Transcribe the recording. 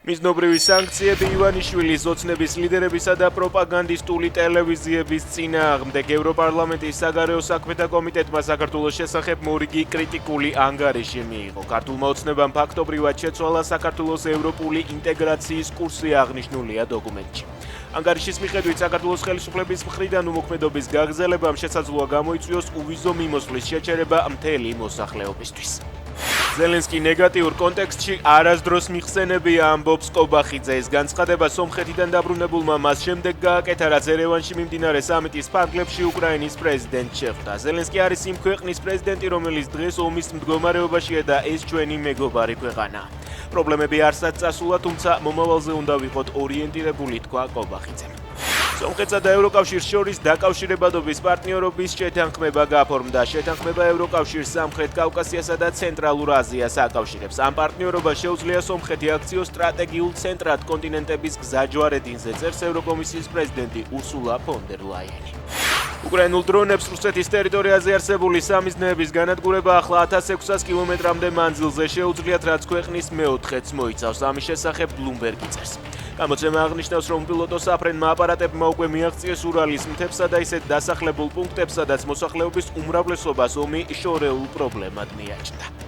მიზნობრივი სანქციები ივანიშვილის ოცნების ლიდერებისა და პროპაგანდისტული ტელევიზიების წინააღმდეგ ევროპარლამენტის საგარეო საქმეთა კომიტეტმა საქართველოს შესახებ მორიგი კრიტიკული ანგარიში მიიღო. ქართულმა ოცნებამ ფაქტობრივად შეცვალა საქართველოს ევროპული ინტეგრაციის კურსი აღნიშნულია დოკუმენტში. ანგარიშის მიხედვით საქართველოს ხელისუფლების მხრიდან უმოქმედობის გაგრძელებამ შესაძლოა გამოიწვიოს უვიზო მიმოსვლის შეჩერება მთელი მოსახლეობისთვის. ზელენსკი ნეგატიურ კონტექსტში არასდროს მიხსენებია ამბობს კობახიძე. ეს განცხადება სომხეთიდან დაბრუნებულმა მას შემდეგ გააკეთა, რაც ერევანში მიმდინარე სამიტის ფარგლებში უკრაინის პრეზიდენტს შეხვდა. ზელენსკი არის იმ ქვეყნის პრეზიდენტი, რომელიც დღეს ომის მდგომარეობაშია და ეს ჩვენი მეგობარი ქვეყანაა. პრობლემები არსად წასულა, თუმცა მომავალზე უნდა ვიყოთ ორიენტირებული, თქვა კობახიძემ. სომხეთსა და ევროკავშირს შორის დაკავშირებადობის პარტნიორობის შეთანხმება გაფორმდა. შეთანხმება ევროკავშირს სამხრეთ კავკასიასა და ცენტრალურ აზიას აკავშირებს. ამ პარტნიორობას შეუძლია სომხეთი აქციოს სტრატეგიულ ცენტრად კონტინენტების გზაჯვარედინზე, წერს ევროკომისიის პრეზიდენტი ურსულა ფონ დერ ლაიენი. უკრაინულ დრონებს რუსეთის ტერიტორიაზე არსებული სამიზნეების განადგურება ახლა 1600 კილომეტრამდე მანძილზე შეუძლიათ, რაც ქვეყნის მეოთხედს მოიცავს. ამის შესახებ ბლუმბერგი წერს. გამოცემა აღნიშნავს, რომ პილოტო საფრენმა აპარატებმა უკვე მიაღწიეს ურალის მთებსა და ისეთ დასახლებულ პუნქტებს, სადაც მოსახლეობის უმრავლესობას ომი შორეულ პრობლემად მიაჩნდა.